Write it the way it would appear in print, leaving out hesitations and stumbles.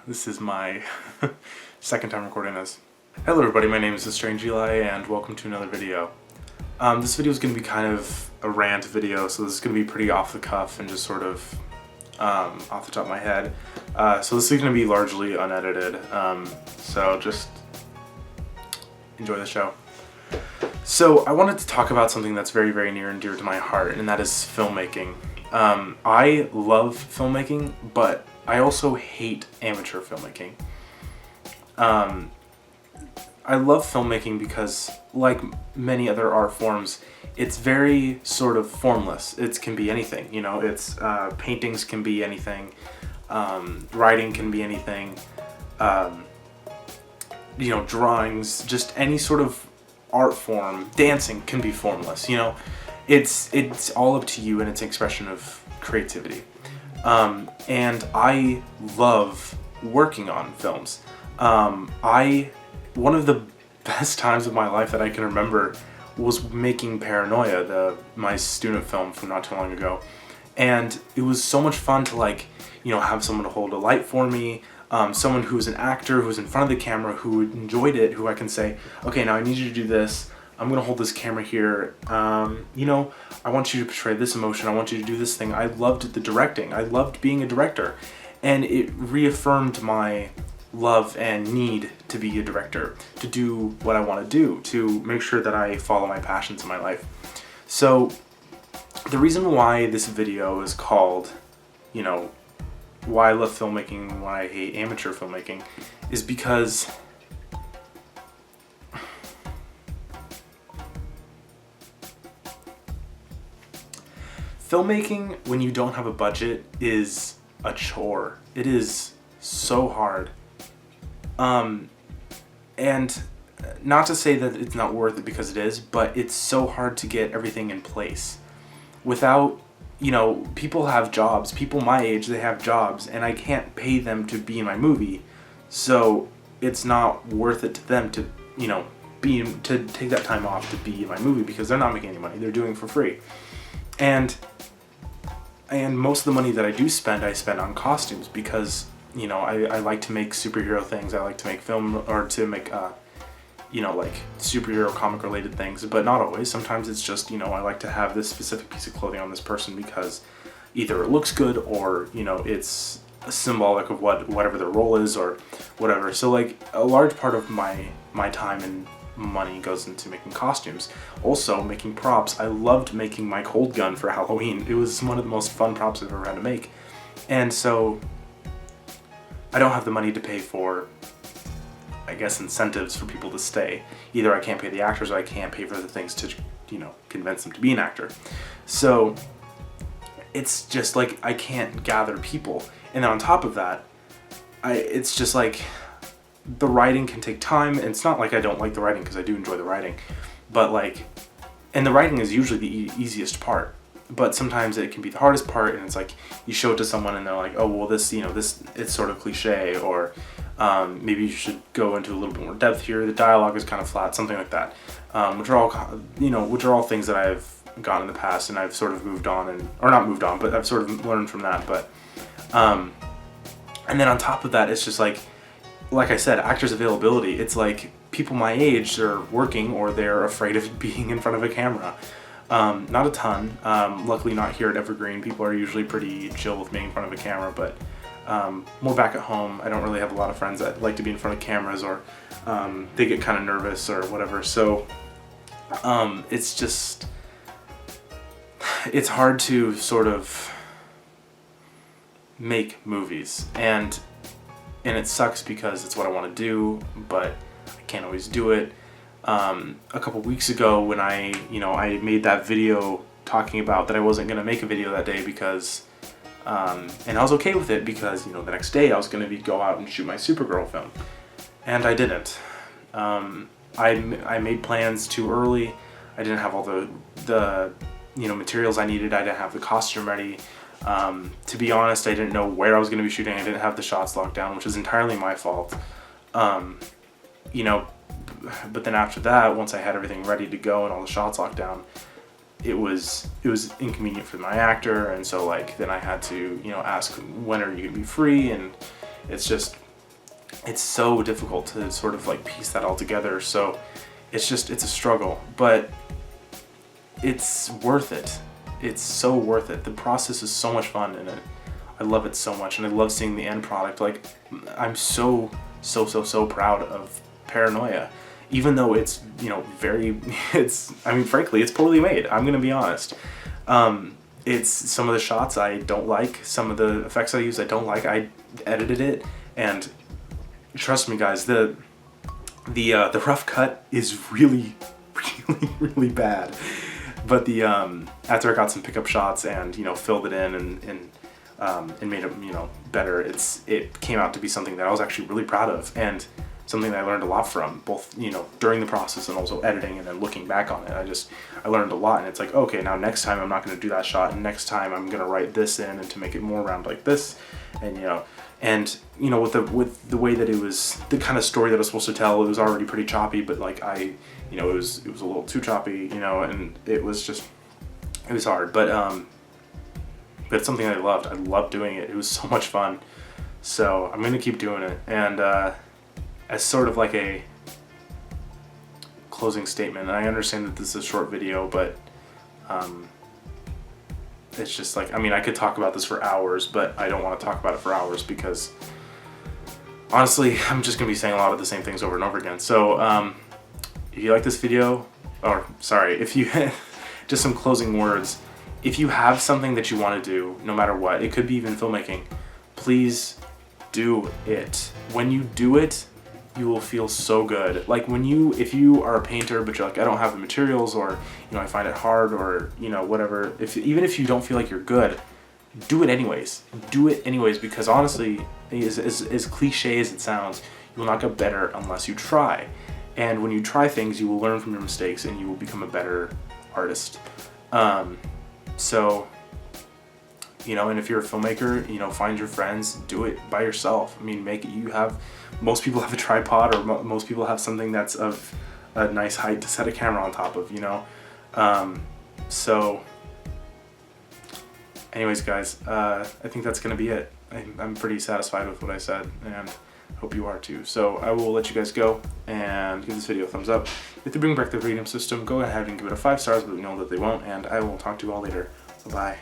This is my second time recording this. Hello everybody, my name is The Strange Eli and welcome to another video. This video is going to be kind of a rant video, so this is going to be pretty off the cuff and just sort of off the top of my head. So this is going to be largely unedited, so just enjoy the show. So I wanted to talk about something that's very, very near and dear to my heart, and that is filmmaking. I love filmmaking, but I also hate amateur filmmaking. I love filmmaking because, like many other art forms, it's very sort of formless. It can be anything, you know, it's paintings can be anything, writing can be anything, you know, drawings, just any sort of art form. Dancing can be formless, you know. It's all up to you and it's an expression of creativity. And I love working on films. One of the best times of my life that I can remember was making Paranoia, my student film from not too long ago. And it was so much fun to, like, you know, have someone to hold a light for me, someone who's an actor, who's in front of the camera, who enjoyed it, who I can say, okay, now I need you to do this. I'm going to hold this camera here. You know, I want you to portray this emotion. I want you to do this thing. I loved the directing. I loved being a director. And it reaffirmed my love and need to be a director, to do what I want to do, to make sure that I follow my passions in my life. So the reason why this video is called, you know, why I love filmmaking, why I hate amateur filmmaking, is because filmmaking, when you don't have a budget, is a chore. It is so hard. And not to say that it's not worth it, because it is, but it's so hard to get everything in place. Without, you know, people have jobs, people my age, they have jobs, and I can't pay them to be in my movie, so it's not worth it to them to, you know, to take that time off to be in my movie, because they're not making any money, they're doing it for free. And most of the money that I do spend, I spend on costumes, because, you know, I like to make superhero things. I like to make film, or to make, you know, like superhero comic related things, but not always. Sometimes it's just, you know, I like to have this specific piece of clothing on this person because either it looks good or, you know, it's symbolic of whatever their role is or whatever. So, like, a large part of my time and money goes into making costumes. Also, making props. I loved making my cold gun for Halloween. It was one of the most fun props I've ever had to make. And so I don't have the money to pay for, I guess, incentives for people to stay. Either I can't pay the actors, or I can't pay for the things to, you know, convince them to be an actor. So it's just like I can't gather people. And then on top of that, it's just like the writing can take time. And it's not like I don't like the writing, because I do enjoy the writing. But, like, and the writing is usually the easiest part. But sometimes it can be the hardest part, and it's like you show it to someone and they're like, oh, well, this, you know, this, it's sort of cliche, or maybe you should go into a little bit more depth here. The dialogue is kind of flat, something like that, which are all, you know, which are all things that I've gone in the past, and I've sort of moved on, or not moved on, but I've sort of learned from that. But and then on top of that, it's just like I said, actors' availability. It's like people my age are working, or they're afraid of being in front of a camera. Not a ton. Luckily not here at Evergreen. People are usually pretty chill with being in front of a camera, but more back at home, I don't really have a lot of friends that like to be in front of cameras, or they get kind of nervous or whatever. So it's just, it's hard to sort of make movies, and it sucks because it's what I want to do, but I can't always do it. A couple weeks ago, when I made that video talking about that I wasn't going to make a video that day because, and I was okay with it because, you know, the next day I was going to go out and shoot my Supergirl film, and I didn't. I made plans too early. I didn't have all the you know, materials I needed. I didn't have the costume ready. To be honest, I didn't know where I was going to be shooting. I didn't have the shots locked down, which is entirely my fault. You know, but then after that, once I had everything ready to go and all the shots locked down, it was inconvenient for my actor, and so, like, then I had to, you know, ask, when are you gonna be free, and, It's just, it's so difficult to sort of like piece that all together. So it's a struggle, but it's worth it. It's so worth it. The process is so much fun, and I love it so much, and I love seeing the end product. Like, I'm so proud of Paranoia, even though it's, you know, I mean, frankly, it's poorly made. I'm gonna be honest. It's some of the shots I don't like, some of the effects I use I don't like. I edited it, and trust me, guys, the rough cut is really really bad. But the after I got some pickup shots and, you know, filled it in and made it, you know, better, it came out to be something that I was actually really proud of, and something that I learned a lot from, both, you know, during the process and also editing, and then looking back on it. I learned a lot, and it's like, okay, now next time I'm not going to do that shot, and next time I'm going to write this in and to make it more round like this, and, you know, with the way that it was, the kind of story that I was supposed to tell, it was already pretty choppy, but like you know, it was a little too choppy, you know, and it was hard, but it's something I loved. I loved doing it. It was so much fun. So I'm gonna keep doing it, and as sort of like a closing statement, and I understand that this is a short video, but it's just like, I mean, I could talk about this for hours, but I don't want to talk about it for hours because honestly, I'm just gonna be saying a lot of the same things over and over again. So if you like this video, or sorry, if you just some closing words, if you have something that you want to do, no matter what, it could be even filmmaking, please do it. When you do it, you will feel so good. Like if you are a painter, but you're like, I don't have the materials, or, you know, I find it hard, or, you know, whatever, even if you don't feel like you're good, do it anyways. Do it anyways, because honestly, as cliche as it sounds, you will not get better unless you try. And when you try things, you will learn from your mistakes, and you will become a better artist. So, you know, and if you're a filmmaker, you know, find your friends, do it by yourself. I mean, most people have a tripod, or most people have something that's of a nice height to set a camera on top of, you know. So anyways, guys, I think that's gonna be it. I'm pretty satisfied with what I said, and hope you are too. So I will let you guys go and give this video a thumbs up. If they bring back the freedom system, go ahead and give it a 5 stars, but we know that they won't, and I will talk to you all later. Bye-bye.